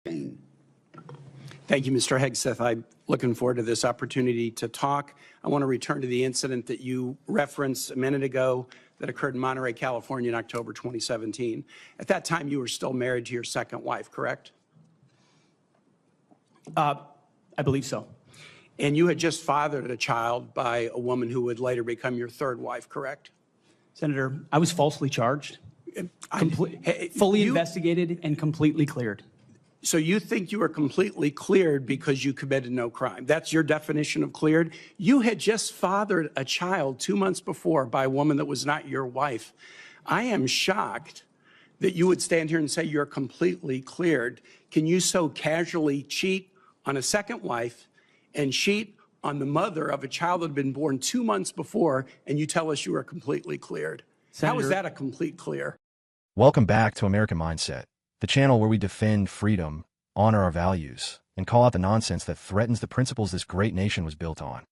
Kaine. Thank you, Mr. Hegseth. I'm looking forward to this opportunity to talk. I want to return to the incident that you referenced a minute ago that occurred in Monterey, California in October 2017. At that time, you were still married to your second wife, correct? I believe so. And you had just fathered a child by a woman who would later become your third wife, correct? Senator, I was falsely charged, fully investigated, and completely cleared. So you think you were completely cleared because you committed no crime. That's your definition of cleared? You had just fathered a child 2 months before by a woman that was not your wife. I am shocked that you would stand here and say you're completely cleared. Can you so casually cheat on a second wife and cheat on the mother of a child that had been born 2 months before, and you tell us you are completely cleared? Senator, how is that a complete clear? Welcome back to American Mindset, the channel where we defend freedom, honor our values, and call out the nonsense that threatens the principles this great nation was built on.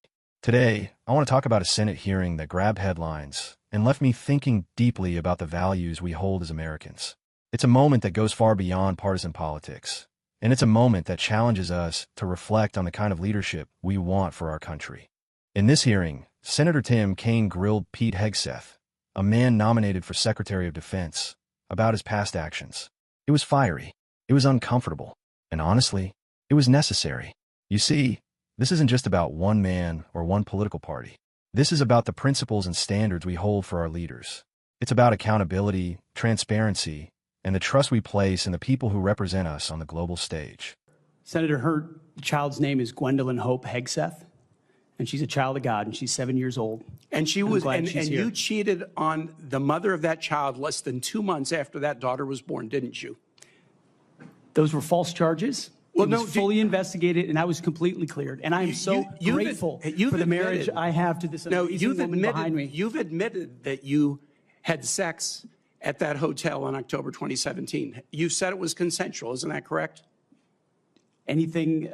Today, I want to talk about a Senate hearing that grabbed headlines and left me thinking deeply about the values we hold as Americans. It's a moment that goes far beyond partisan politics, and it's a moment that challenges us to reflect on the kind of leadership we want for our country. In this hearing, Senator Tim Kaine grilled Pete Hegseth, a man nominated for Secretary of Defense, about his past actions. It was fiery, it was uncomfortable, and honestly, it was necessary. You see, this isn't just about one man or one political party. This is about the principles and standards we hold for our leaders. It's about accountability, transparency, and the trust we place in the people who represent us on the global stage. Senator, her child's name is Gwendolyn Hope Hegseth, and she's a child of God, and she's 7 years old. And she was, and you cheated on the mother of that child less than 2 months after that daughter was born, didn't you? Those were false charges. Well, it was fully investigated, and I was completely cleared. And I am so grateful for the marriage I have to this amazing woman behind me. You've admitted that you had sex at that hotel in October 2017. You said it was consensual, isn't that correct? Anything?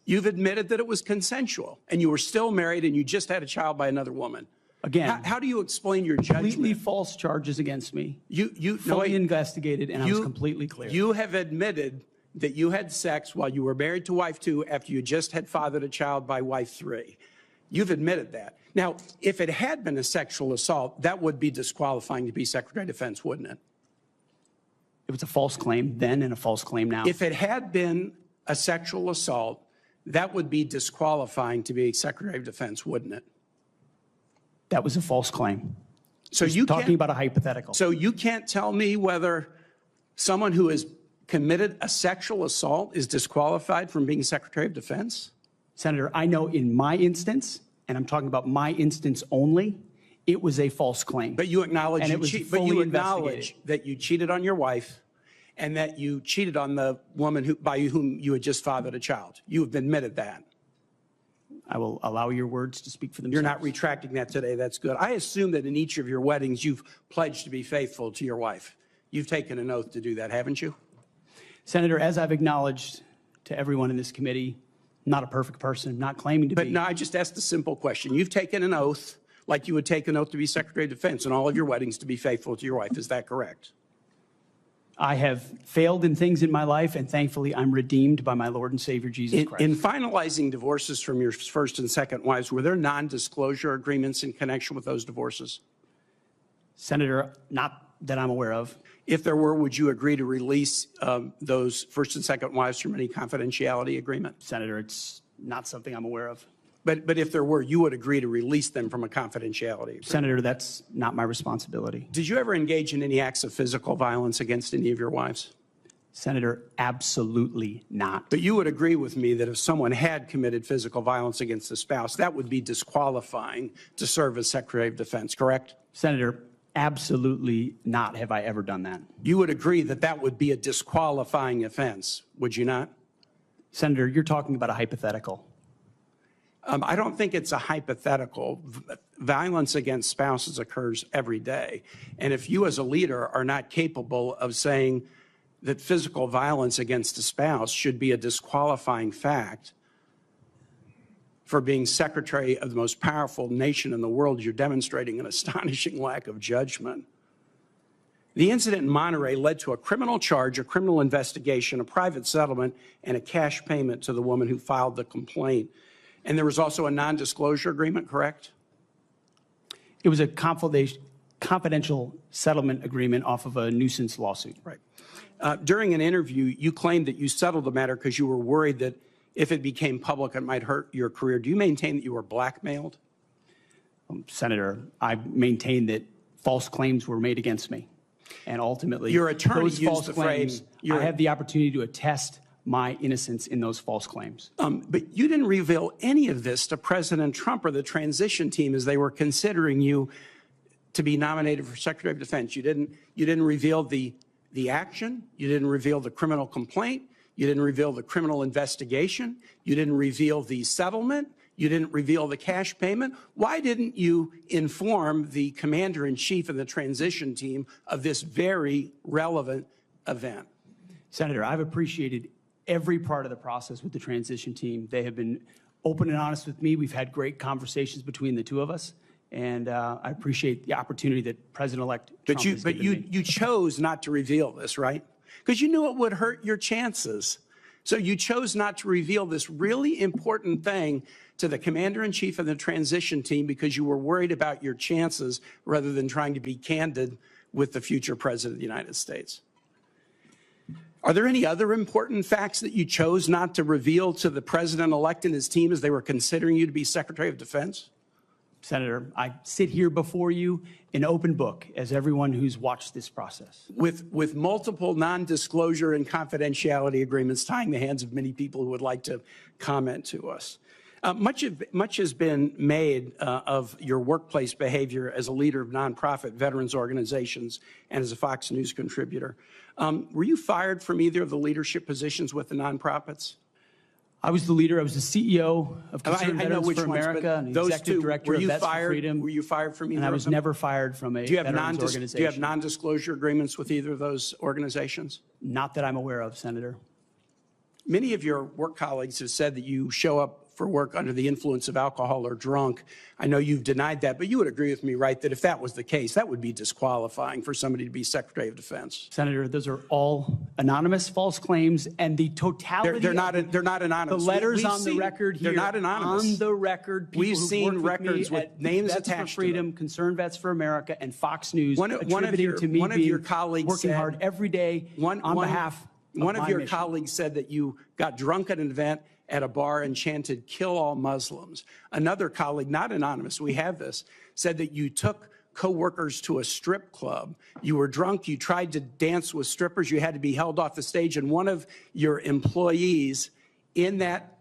You've admitted that it was consensual, and you were still married, and you just had a child by another woman. Again, how do you explain your judgment? Completely false charges against me. You fully investigated, and I was completely clear. You have admitted that you had sex while you were married to wife 2 after you just had fathered a child by wife 3. You've admitted that. Now, if it had been a sexual assault, that would be disqualifying to be Secretary of Defense, wouldn't it? It was a false claim then and a false claim now. If it had been a sexual assault, that would be disqualifying to be Secretary of Defense, wouldn't it? That was a false claim. So you're talking about a hypothetical. So you can't tell me whether someone who has committed a sexual assault is disqualified from being Secretary of Defense? Senator, I know in my instance, and I'm talking about my instance only, it was a false claim. But you acknowledge, investigated. that you cheated on your wife and that you cheated on the woman by whom you had just fathered a child. You have admitted that. I will allow your words to speak for themselves. You're not retracting that today. That's good. I assume that in each of your weddings, you've pledged to be faithful to your wife. You've taken an oath to do that, haven't you? Senator, as I've acknowledged to everyone in this committee, not a perfect person, not claiming to be. But no, I just asked a simple question. You've taken an oath like you would take an oath to be Secretary of Defense in all of your weddings to be faithful to your wife. Is that correct? I have failed in things in my life, and thankfully I'm redeemed by my Lord and Savior, Jesus Christ. In finalizing divorces from your first and second wives, were there non-disclosure agreements in connection with those divorces? Senator, not that I'm aware of. If there were, would you agree to release those first and second wives from any confidentiality agreement? Senator, it's not something I'm aware of. But if there were, you would agree to release them from a confidentiality agreement? Senator, that's not my responsibility. Did you ever engage in any acts of physical violence against any of your wives? Senator, absolutely not. But you would agree with me that if someone had committed physical violence against a spouse, that would be disqualifying to serve as Secretary of Defense, correct? Senator, absolutely not have I ever done that. You would agree that that would be a disqualifying offense, would you not? Senator, you're talking about a hypothetical. I don't think it's a hypothetical. Violence against spouses occurs every day. And if you as a leader are not capable of saying that physical violence against a spouse should be a disqualifying fact for being Secretary of the most powerful nation in the world, you're demonstrating an astonishing lack of judgment. The incident in Monterey led to a criminal charge, a criminal investigation, a private settlement, and a cash payment to the woman who filed the complaint. And there was also a non-disclosure agreement, correct? It was a confidential settlement agreement off of a nuisance lawsuit. Right. During an interview, you claimed that you settled the matter because you were worried that if it became public, it might hurt your career. Do you maintain that you were blackmailed? Senator, I maintain that false claims were made against me. And ultimately, your attorney those used false the claims, phrase, I have the opportunity to attest my innocence in those false claims. But you didn't reveal any of this to President Trump or the transition team as they were considering you to be nominated for Secretary of Defense. You didn't reveal the action. You didn't reveal the criminal complaint. You didn't reveal the criminal investigation. You didn't reveal the settlement. You didn't reveal the cash payment. Why didn't you inform the commander-in-chief and the transition team of this very relevant event? Senator, I've appreciated every part of the process with the transition team. They have been open and honest with me. We've had great conversations between the two of us. And I appreciate the opportunity that President-elect Trump has given me. You chose not to reveal this, right? Because you knew it would hurt your chances. So you chose not to reveal this really important thing to the commander-in-chief and the transition team because you were worried about your chances rather than trying to be candid with the future president of the United States. Are there any other important facts that you chose not to reveal to the president-elect and his team as they were considering you to be Secretary of Defense? Senator, I sit here before you an open book, as everyone who's watched this process. With multiple non-disclosure and confidentiality agreements tying the hands of many people who would like to comment to us. Much has been made of your workplace behavior as a leader of nonprofit veterans organizations and as a Fox News contributor. Were you fired from either of the leadership positions with the nonprofits? I was the leader. I was the CEO of Concerned Veterans for America and the executive director of Vets for Freedom. Were you fired from either and I of was them? never fired from a veterans organization. Do you have non-disclosure agreements with either of those organizations? Not that I'm aware of, Senator. Many of your work colleagues have said that you show up for work under the influence of alcohol or drunk. I know you've denied that, but you would agree with me, right, that if that was the case, that would be disqualifying for somebody to be Secretary of Defense. Senator, those are all anonymous false claims, and the totality they're not anonymous. The letters on the record here. They're not anonymous. On the record, people we've seen records with names attached to them. Vets for Freedom, Concerned Vets for America, and Fox News attributing to me working hard every day on behalf of one of your mission. colleagues said that you got drunk at an event at a bar and chanted, "Kill all Muslims." Another colleague, not anonymous, we have this, said that you took co-workers to a strip club. You were drunk, you tried to dance with strippers, you had to be held off the stage, and one of your employees in that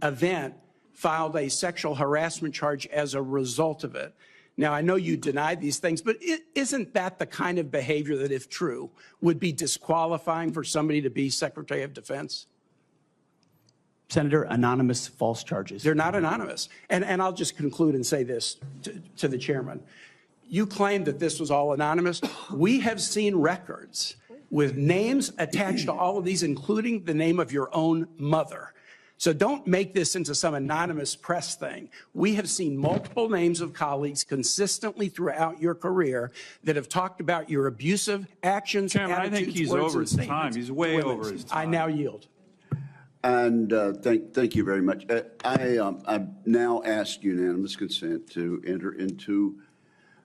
event filed a sexual harassment charge as a result of it. Now, I know you denied these things, but isn't that the kind of behavior that, if true, would be disqualifying for somebody to be Secretary of Defense? Senator, anonymous false charges. They're not anonymous. And I'll just conclude and say this to the chairman. You claim that this was all anonymous. We have seen records with names attached to all of these, including the name of your own mother. So don't make this into some anonymous press thing. We have seen multiple names of colleagues consistently throughout your career that have talked about your abusive actions, Chairman, attitudes, I think he's words, over and his time. statements He's to way women. over his time. I now yield. And thank you very much. I now ask unanimous consent to enter into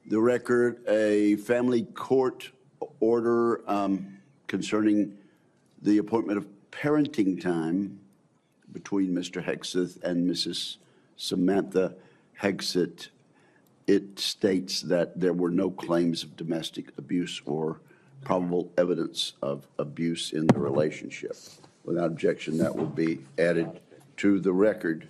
the record a family court order concerning the appointment of parenting time between Mr. Hegseth and Mrs. Samantha Hegseth. It states that there were no claims of domestic abuse or probable evidence of abuse in the relationship. Without objection, that will be added to the record.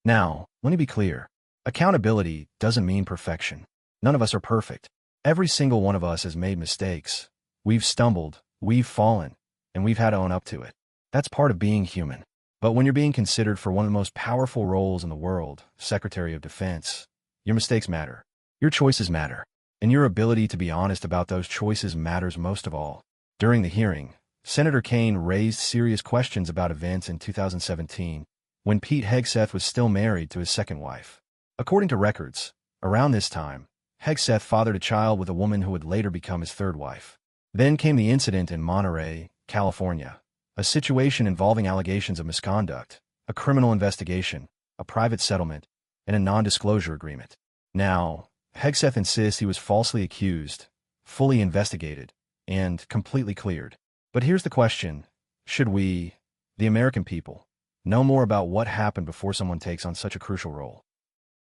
Now, let me be clear. Accountability doesn't mean perfection. None of us are perfect. Every single one of us has made mistakes. We've stumbled, we've fallen, and we've had to own up to it. That's part of being human. But when you're being considered for one of the most powerful roles in the world, Secretary of Defense, your mistakes matter. Your choices matter. And your ability to be honest about those choices matters most of all. During the hearing, Senator Kaine raised serious questions about events in 2017 when Pete Hegseth was still married to his second wife. According to records, around this time, Hegseth fathered a child with a woman who would later become his third wife. Then came the incident in Monterey, California, a situation involving allegations of misconduct, a criminal investigation, a private settlement, and a non-disclosure agreement. Now, Hegseth insists he was falsely accused, fully investigated, and completely cleared. But here's the question: should we, the American people, know more about what happened before someone takes on such a crucial role?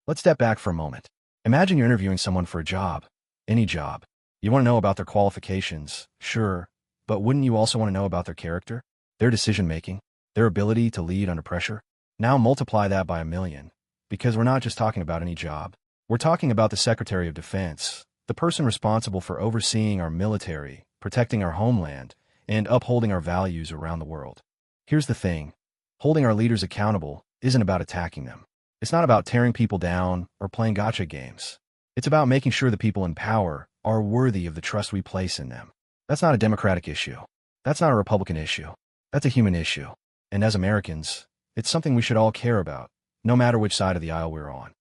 Let's step back for a moment. Imagine you're interviewing someone for a job, any job. You want to know about their qualifications, sure, but wouldn't you also want to know about their character, their decision-making, their ability to lead under pressure? Now multiply that by 1,000,000, because we're not just talking about any job. We're talking about the Secretary of Defense, the person responsible for overseeing our military, protecting our homeland, and upholding our values around the world. Here's the thing: holding our leaders accountable isn't about attacking them. It's not about tearing people down or playing gotcha games. It's about making sure the people in power are worthy of the trust we place in them. That's not a Democratic issue. That's not a Republican issue. That's a human issue. And as Americans, it's something we should all care about, no matter which side of the aisle we're on.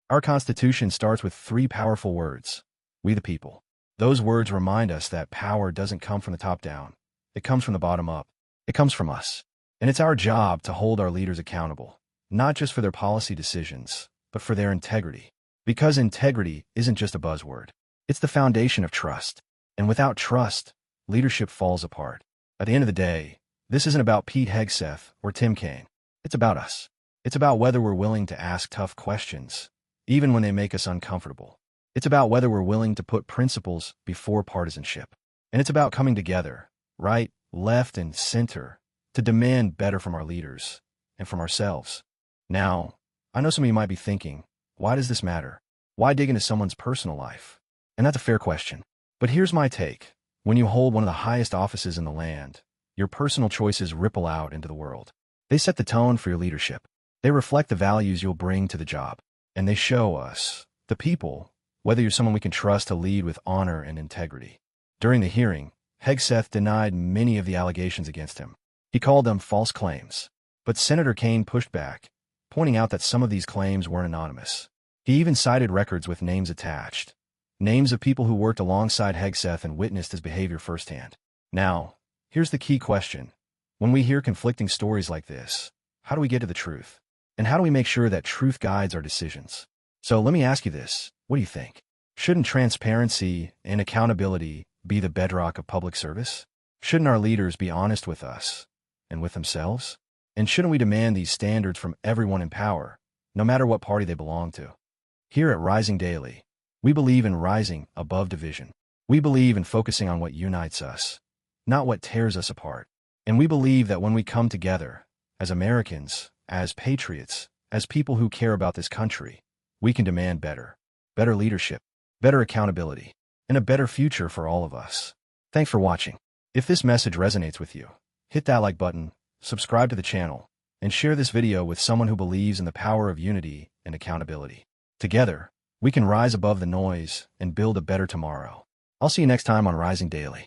Our Constitution starts with 3 powerful words: we the people. Those words remind us that power doesn't come from the top down. It comes from the bottom up. It comes from us. And it's our job to hold our leaders accountable, not just for their policy decisions, but for their integrity. Because integrity isn't just a buzzword. It's the foundation of trust. And without trust, leadership falls apart. At the end of the day, this isn't about Pete Hegseth or Tim Kaine. It's about us. It's about whether we're willing to ask tough questions, even when they make us uncomfortable. It's about whether we're willing to put principles before partisanship. And it's about coming together, right, left, and center, to demand better from our leaders and from ourselves. Now, I know some of you might be thinking, why does this matter? Why dig into someone's personal life? And that's a fair question. But here's my take. When you hold one of the highest offices in the land, your personal choices ripple out into the world. They set the tone for your leadership. They reflect the values you'll bring to the job. And they show us, the people, whether you're someone we can trust to lead with honor and integrity. During the hearing, Hegseth denied many of the allegations against him. He called them false claims. But Senator Kaine pushed back, pointing out that some of these claims weren't anonymous. He even cited records with names attached, names of people who worked alongside Hegseth and witnessed his behavior firsthand. Now, here's the key question. When we hear conflicting stories like this, how do we get to the truth? And how do we make sure that truth guides our decisions? So let me ask you this. What do you think? Shouldn't transparency and accountability be the bedrock of public service? Shouldn't our leaders be honest with us and with themselves? And shouldn't we demand these standards from everyone in power, no matter what party they belong to? Here at Rising Daily, we believe in rising above division. We believe in focusing on what unites us, not what tears us apart. And we believe that when we come together, as Americans, as patriots, as people who care about this country, we can demand better leadership, better accountability, and a better future for all of us. Thanks for watching. If this message resonates with you, hit that like button, subscribe to the channel, and share this video with someone who believes in the power of unity and accountability. Together, we can rise above the noise and build a better tomorrow. I'll see you next time on Rising Daily.